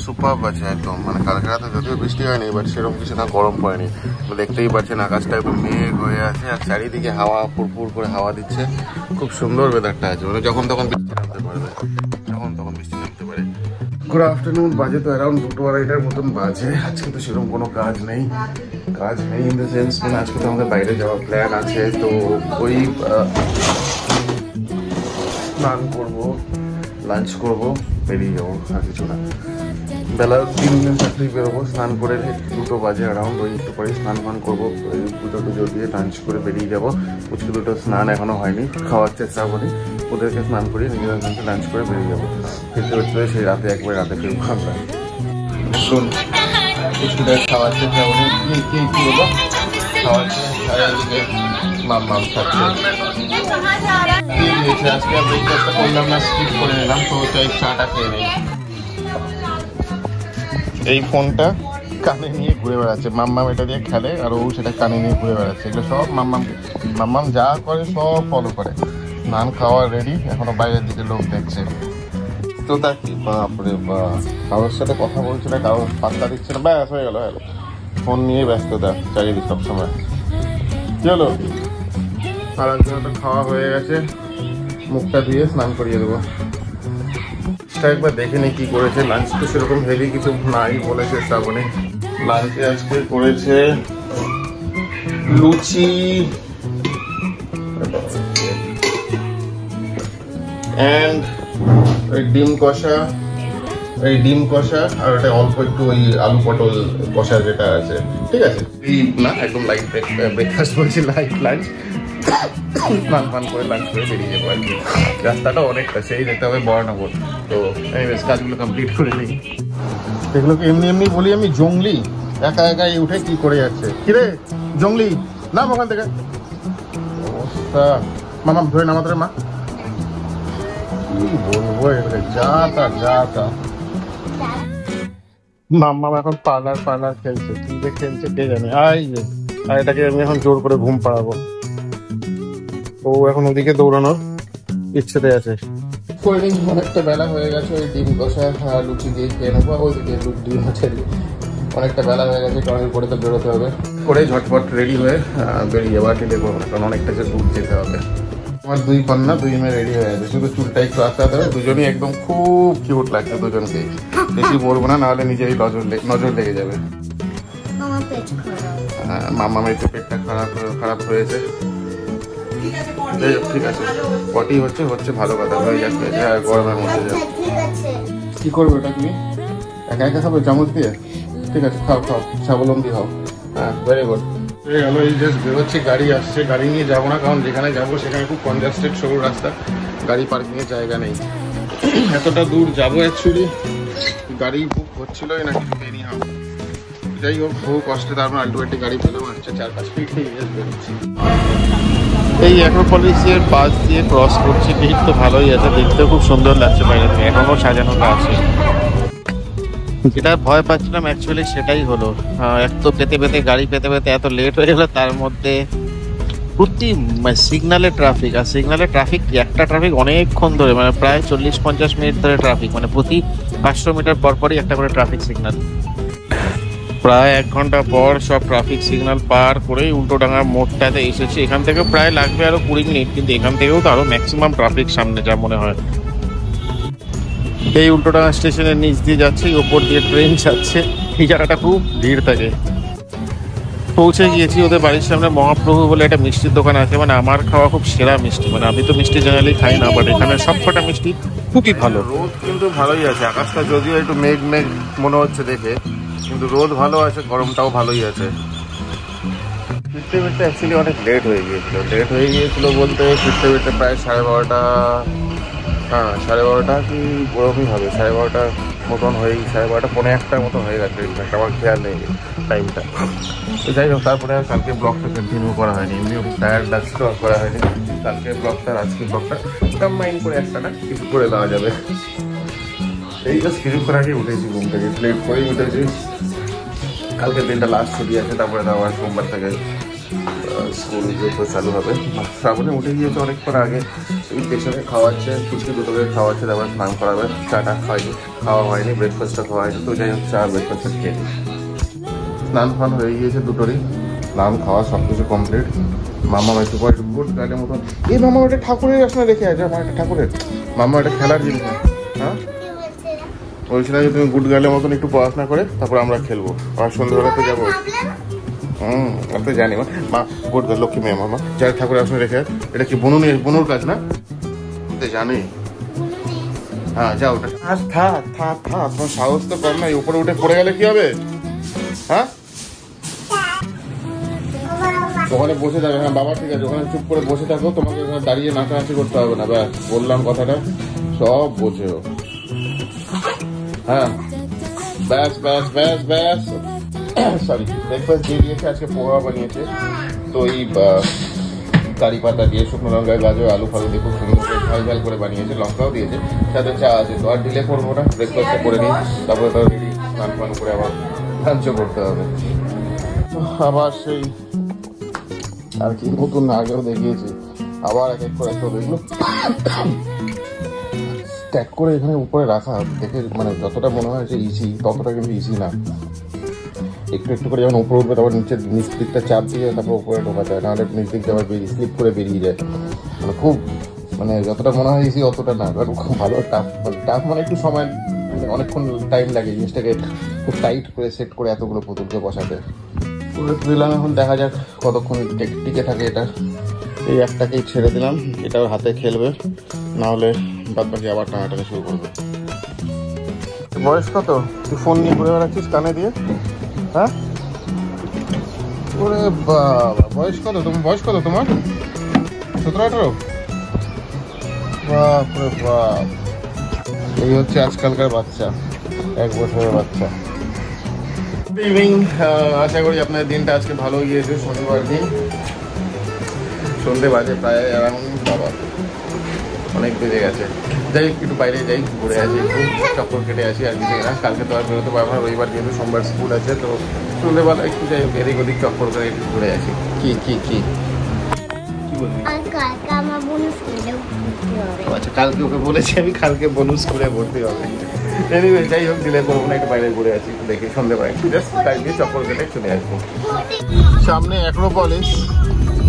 Super আছে একদম, মানে কালকে রাতে যদিও বৃষ্টি হয়নি, বাট সেরকম কিছু না, গরম পড়েনি। দেখতেই পাচ্ছেন আকাশটা একদম মেঘ হয়ে আছে, আর চারিদিকে হাওয়া পুরপুর করে হাওয়া দিচ্ছে। খুব সুন্দর ওয়েদারটা আছে, মানে যখন তখন বৃষ্টি নামতে পারবে, যখন তখন বৃষ্টি নামতে পারে। গুড আফটারনুন, বাজে তো অ্যারাউন্ড 2:30 মতন বাজে। আজকে তো সেরকম কোনো কাজ নেই ইন দ্য সেন্স, মানে আজকে তো আমাদের বাইরে যাওয়ার প্ল্যান আছে। তো ওই স্নান করবো, লাঞ্চ করবো, বেরিয়ে যাবো, আর কিছু না। বেলা 3-4 বেরোবো, স্নান করে 2টো বাজে অ্যারাউন্ড, ওই একটু পরে স্নান ফান করবো, ওই পুজো টুজো দিয়ে লাঞ্চ করে বেরিয়ে যাবো। পুচকু দুটো স্নান এখনো হয়নি, খাওয়ার চেষ্টা করি, ওদেরকে স্নান করিয়ে নিজেদের লাঞ্চ করে বেরিয়ে যাবো। ফিরতে ফিরতে সেই রাতে একবার রাতে ফিরবো আমরা। শুন, পুচকুদের খাওয়ার চেষ্টা করি, কি বলবো, খাওয়ার চারিদিকে মাম খাচ্ছে। আজকে ব্রেকফাস্টটা করলাম না, স্কিপ করে নিলাম, তো চাই চাটা খেয়ে নেই। এই ফোনটা কানে নিয়ে ঘুরে বেড়াচ্ছে, মাম্মাম এটা দিয়ে খেলে, আর ও সেটা কানে নিয়ে ঘুরে বেড়াচ্ছে। এগুলো সব মাম্মাম যা করে সব ফলো করে। নান খাওয়া রেডি, এখনো বাইরের দিকে লোক দেখছে। তো তা কি, বাপরে বাপ, কারোর সাথে কথা বলছে না, কারোর পাত্তা দিচ্ছে না, ব্যাস হয়ে গেল। ফোন নিয়ে ব্যস্ততা চারিদিক সবসময়। কি হলো? আর একজনটা খাওয়া হয়ে গেছে, মুখটা ধুয়ে স্নান করিয়ে দেবো। একবার দেখে নি কি করেছে। লাঞ্চ তো সেরকম হেভি কিছু নাই বলেছে শ্রাবণী। লাঞ্চে আজকে করেছে লুচি এন্ড ডিম কষা, আর ওটা অল্প একটু ওই আলু পটল কষা যেটা আছে, ঠিক আছে। এই না একদম লাইট ব্রেকফাস্ট বলছি, লাইট লাঞ্চ। স্নান ফান করে লাঞ্চ করে বেরিয়ে যাবো আর কি। রাস্তাটা অনেকটা, সেই যেতে হবে বরানগর। তো এনিওয়েজ কাজগুলো কমপ্লিট করে নিই। এগুলোকে এমনি বলি আমি জঙ্গলি, একা উঠে কি করে যাচ্ছে। কিরে জঙ্গলি, নাম ওখান থেকে। অবস্থা, মামা ধরে নামাতে মা, কি বলবো, এবারে যা তা। মাম্মা এখন পার্লার খেলছে, কি যে খেলছে কে জানে। আর এটাকে আমি এখন জোর করে ঘুম পাড়াবো। ও এখন ওদিকে দৌড়ানোর ইচ্ছেতে আছে। অনেকটা বেলা হয়ে গেছে, ওই ডিম কষা লুচি দিয়ে খেয়ে নেবো। ওইদিকে ডিম আছে, অনেকটা বেলা হয়ে গেছে, টনের করে তো বেরোতে হবে। করে ঝটপট রেডি হয়ে বেরিয়ে যাবো, আর দেখবো কারণ অনেকটা যে দূর যেতে হবে। আমার 2 কন্যা 2 মেয়ে রেডি হয়ে গেছে, শুধু চুলটা একটু আস্তে হবে। দুজনই একদম খুব কিউট লাগছে দুজনকে। বেশি বলবো না, নাহলে নিজেরই নজর লেগে যাবে। মামামের একটু পেটটা খারাপ হয়েছে, ঠিক আছে। পটি হচ্ছে ভালো কথা, হয়ে যাচ্ছে গরমের মধ্যে। কি করবে ওটা তুমি একা খাবে চামচ দিয়ে? ঠিক আছে, খাও স্বাবলম্বী হও। হ্যাঁ, ভেরি গুড। গেলো, এই জাস্ট বেরোচ্ছি, গাড়ি আসছে। গাড়ি নিয়ে যাবো না, কারণ যেখানে যাবো সেখানে খুব কনজাস্টেড সরু রাস্তা, গাড়ি পার্কিংয়ের জায়গা নেই। এতটা দূর যাবো অ্যাকচুয়ালি, গাড়ি বুক হচ্ছিলই না, দেরি হবে। যাই হোক, বহু কষ্টে তারপর আলটিমেটলি গাড়ি পেলেও আসছে। 4-5 মিনিট বেরোচ্ছি। এই অ্যাক্রোপলিসের পাশ দিয়ে ক্রস করছি। ভিড় তো ভালোই আছে, দেখতেও খুব সুন্দর লাগছে বাইরে থেকে, এখনো সাজানোটা আছে। যেটা ভয় পাচ্ছিলাম অ্যাকচুয়ালি সেটাই হলো। এক তো গাড়ি পেতে এত লেট হয়ে গেলো, তার মধ্যে প্রতি সিগনালে ট্রাফিক। আর সিগনালে ট্রাফিক, একটা ট্রাফিক অনেকক্ষণ ধরে, মানে প্রায় 40-50 মিনিট ধরে ট্রাফিক, মানে প্রতি 500 মিটার পরই একটা করে ট্রাফিক সিগনাল। প্রায় 1 ঘন্টা পর সব ট্রাফিক সিগন্যাল পার করেই উল্টোডাঙ্গার মোড়টাতে এসেছি। এখান থেকে প্রায় লাগবে আরো 20 মিনিট, কিন্তু এখান থেকেও তো আরো ম্যাক্সিমাম ট্রাফিক সামনে, যা মনে হয়। এই উল্টোডাঙ্গা স্টেশনের নিচ দিয়ে যাচ্ছে, ওপর দিয়ে ট্রেন যাচ্ছে। এই জায়গাটা খুব ভিড় থাকে। পৌঁছে গিয়েছি ওদের বাড়ির সামনে। মহাপ্রভু বলে একটা মিষ্টির দোকান আছে, মানে আমার খাওয়া খুব সেরা মিষ্টি। মানে আমি তো মিষ্টি জেনারেলি খাই না, বাট এখানে সবকটা মিষ্টি খুবই ভালো। রোদ কিন্তু ভালোই আছে, আকাশটা যদিও একটু মেঘ মনে হচ্ছে দেখে, কিন্তু রোদ ভালো আছে, গরমটাও ভালোই আছে। ফিরতে অ্যাকচুয়ালি অনেক লেট হয়ে গিয়েছিল বলতে ফিরতে প্রায় 12:30, হ্যাঁ 12:30 কি ওরকমই হবে, 12:30 মতন হয়েই, 12:30 পৌনে 1টার মতো হয়ে গেছে। আমার খেয়াল নেই টাইমটা। তো যাই হোক, তারপরে কালকে ব্লগটা কন্টিনিউ করা হয়নি, এমনি টায়ার্ড লাগছিল, করা হয়নি। কালকে ব্লগটা আজকে ব্লগটা কম্বাইন করে একটা না কিছু করে দেওয়া যাবে। এই জাস্ট কিছুক্ষণ আগে উঠেছি ঘুম থেকে, লেট করেই উঠেছি। কালকের দিনটা লাস্ট ছুটি আছে, তারপরে আবার সোমবার থেকে স্কুল তো চালু হবে। শ্রাবণে উঠে গিয়েছে অনেক পর আগে, এই পেছনে খাওয়াচ্ছে, ফুচকি দুটোকে খাওয়াচ্ছে, তারপর স্নান করাবে। চাটা খাওয়া হয়নি, ব্রেকফাস্টটা খাওয়া হয়নি, তো যাই হোক চা ব্রেকফাস্টটা খেয়ে নিই। স্নান ফান হয়ে গিয়েছে দুটোরই, স্নান খাওয়া সব কিছু কমপ্লিট। মামা একটু পরে গুড গার্ডের মতন, এই মামা ওটা ঠাকুরের আসলে রেখে আছে, আমার একটা ঠাকুরের মামা, এটা খেলার জিনিস। হ্যাঁ বলছিলাম যে তুমি গুড গার্লের মতন একটু পড়াশোনা করে তারপর আমরা খেলবো, আর সন্ধ্যাবেলা তো যাবো। আমি তো জানি মা গুড গার্ল, লক্ষ্মী মেয়ে মামা যার ঠাকুরের আসলে রেখে। এটা কি বনুর কাজ না? জানি। হ্যাঁ যাও, ওটা থাক তোমার সাহস তো কম নাই, উপরে উঠে পড়ে গেলে কি হবে? হ্যাঁ ওখানে বসে থাকো। হ্যাঁ বাবা ঠিক আছে, ওখানে চুপ করে বসে থাকো, তোমাকে ওখানে দাঁড়িয়ে নাচানাচি করতে হবে না। ব্যাস বললাম কথাটা, সব বোঝেও। হ্যাঁ ব্যাস সরি, ব্রেকফাস্ট দিয়ে দিয়েছে, আজকে পোহা বানিয়েছে। তো এই কারি পাতা দিয়ে, শুকনো লঙ্কা, গাজর, আলু ফালু দিয়ে খুব সুন্দর করে ঝাল করে বানিয়েছে, লঙ্কাও দিয়েছে, সাথে চা আছে। তো আর ডিলে করবো না, ব্রেকফাস্টটা করে নিই, তারপরে তো রেডি স্নান ফান করে আবার লাঞ্চও করতে হবে। আবার সেই আর কি নতুন আগেও দেখিয়েছি, আবার এক এক করে সব এগুলো স্ট্যাক করে এখানে উপরে রাখা দেখে মানে যতটা মনে হয় যে ইজি, ততটা কিন্তু ইজি না। একটু একটু করে যখন উপরে উঠবে তারপর নিচ দিকটা চাপ দিয়ে তারপর উপরে ঢোকা যায়, নাহলে নিচ দিকটা আবার স্লিপ করে বেরিয়ে যায়। মানে খুব মানে যতটা মনে হয় ইজি অতটা না, কারণ খুব ভালো টাফ মানে একটু সময়, মানে অনেকক্ষণ টাইম লাগে জিনিসটাকে খুব টাইট করে সেট করে এতগুলো পুতুলকে বসাতে। দিলাম, এখন দেখা যাক কতক্ষণ টিকে থাকে এটা। এই একটাকেই ছেড়ে দিলাম, এটাও হাতে খেলবে, নাহলে বাদ বাকি আবার টানাটানি শুরু করবে। বয়স কত? তুই ফোন নিয়ে ঘুরে বেড়াচ্ছিস কানে দিয়ে? হ্যাঁ ওরে বাবা, বয়স কত তোমার? 17-18? বাপ রে বাপ, এই হচ্ছে আজকালকার বাচ্চা, 1 বছরের বাচ্চা। ইভিনিং, আশা করি আপনার দিনটা আজকে ভালো গিয়েছে। শনিবার দিন, সন্ধ্যে বাজে প্রায় অ্যারাউন্ড, বাবা অনেক বেজে গেছে। যাই একটু বাইরে যাই, ঘুরে আসি, একটু চক্কর কেটে আসি, আর কিছু না। কালকে তো আর বেরোতে পারবো না, রবিবার যেহেতু, সোমবার স্কুল আছে, তো সন্ধ্যেবেলা একটু যাই এদিক ওদিক চক্কর করে একটু ঘুরে আসি। কি বলবি? আচ্ছা কালকে ওকে বলেছি আমি, কালকে বোনাস করে ভর্তি হবে। এনিওয়ে যাই হোক, দিলে করবো না, একটু বাইরে ঘুরে আসি, দেখি সন্ধ্যেবেলা একটু জাস্ট টাইম দিয়ে চক্কর কেটে চলে আসবো। সামনে অ্যাক্রোপলিস,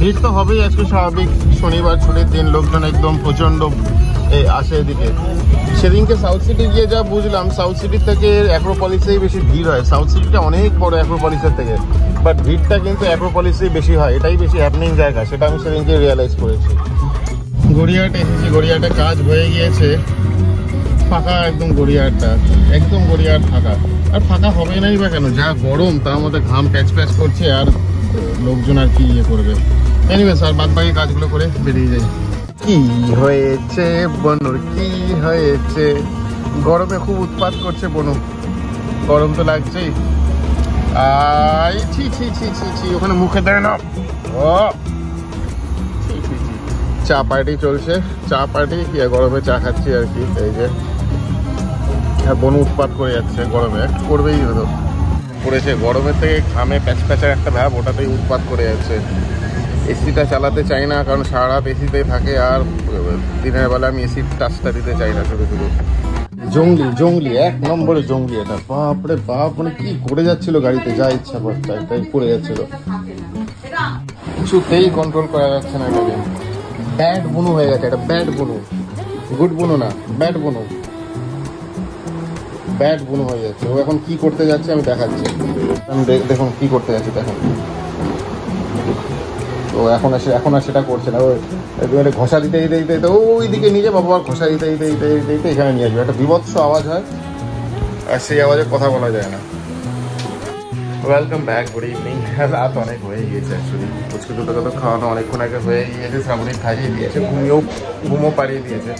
ভিড় তো হবেই আজকে স্বাভাবিক, শনিবার ছুটির দিন, লোকজন একদম প্রচণ্ড আসে এদিকে। সেদিনকে সাউথ সিটি গিয়ে যা বুঝলাম, সাউথ সিটির থেকে অ্যাক্রোপলিসেই বেশি ভিড় হয়। সাউথ সিটিটা অনেক বড় অ্যাক্রোপলিসের থেকে, বাট ভিড়টা কিন্তু অ্যাক্রোপলিসেই বেশি হয়, এটাই বেশি হ্যাপনিং জায়গা, সেটা আমি সেদিনকে রিয়েলাইজ করেছি। গড়িয়াহাটে এসেছি, গড়িয়াহাটে কাজ হয়ে গিয়েছে, ফাঁকা একদম গড়িয়াহাটটা, একদম গড়িয়াহাট ফাঁকা। আর ফাঁকা হবে নাই বা কেন, যা গরম, তার মধ্যে ঘাম প্যাচ করছে, আর লোকজন আর কি ইয়ে করবে। এনিওয়েজ আর বাদ বাকি কাজগুলো করে বেরিয়ে যাই। কি হয়েছে বনুর, কি হয়েছে? গরমে খুব উৎপাত করছে বনু, গরম তো লাগছেই। ওখানে মুখে দেয় না। ও চা পার্টি চলছে, চা পার্টি কি, গরমে চা খাচ্ছি আর কি। এই যে বনু উৎপাত করে যাচ্ছে, গরমে একটু করবেই হতো, পড়েছে গরমের থেকে ঘামে প্যাচপ্যাচার একটা ভাব, ওটাতেই উৎপাত করে যাচ্ছে। এসিটা চালাতে চাই না, কারণ সারা রাত এসিতেই থাকে, আর দিনের বেলা আমি এসির টাচটা দিতে চাই না। শুধু জঙ্গলি 1 নম্বরে জঙ্গলি এটা, বাপরে বাপ, মানে কি করে যাচ্ছিল গাড়িতে, যা ইচ্ছা করতে তাই করে যাচ্ছিল, কিছুতেই কন্ট্রোল করা যাচ্ছে না এটাকে। ব্যাড বুনু হয়ে গেছে, এটা ব্যাড বুনু, গুড বুনু না, ব্যাড বুনু হয়ে যাচ্ছে। ও এখন কি করতে যাচ্ছে আমি দেখাচ্ছি, আমি দেখুন কি করতে যাচ্ছে দেখুন। তো এখন আর সেটা করছে না, এবারে ঘষা দিতে ওই দিকে নিয়ে যাবো, আবার ঘষা দিতে এখানে নিয়ে আসবে, একটা বিভৎস আওয়াজ হয়, আর সেই আওয়াজে কথা বলা যায় না। Welcome back, good evening. রাত অনেক হয়ে গিয়েছে অ্যাকচুয়ালি, ফুচকি দুটো তো খাওয়ানো অনেকক্ষণ আগে হয়ে গিয়েছে, শ্রাবণী খাইয়ে দিয়েছে, ঘুমও পাড়িয়ে দিয়েছে।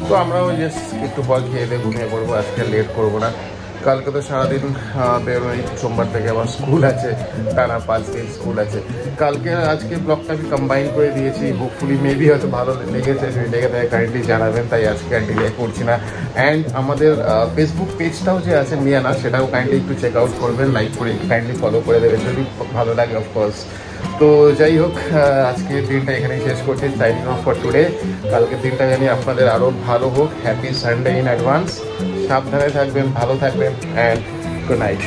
তো আমরাও জাস্ট একটু পর খেয়ে দিয়ে ঘুমিয়ে পড়বো, আজকে লেট করবো না। কালকে তো সারাদিন বেরোই, সোমবার থেকে আবার স্কুল আছে, টানা 5 দিন স্কুল আছে। কালকে আজকে ব্লগটা আমি কম্বাইন করে দিয়েছি, হোপফুলি মেবি হয়তো ভালো লেগেছে, যদি লেগে থাকে কাইন্ডলি জানাবেন, তাই আজকে আর ডিলে করছি না। অ্যান্ড আমাদের ফেসবুক পেজটাও যে আছে মিয়ানা, সেটাও কাইন্ডলি একটু চেক আউট করবেন, লাইক করে কাইন্ডলি ফলো করে দেবেন যদি ভালো লাগে অফকোর্স। তো যাই হোক, আজকের দিনটা এখানেই শেষ করছি। Signing off for today. কালকের দিনটা জানি আপনাদের আরও ভালো হোক। Happy Sunday in advance. সাবধানে থাকবেন, ভালো থাকবেন, অ্যান্ড গুড নাইট।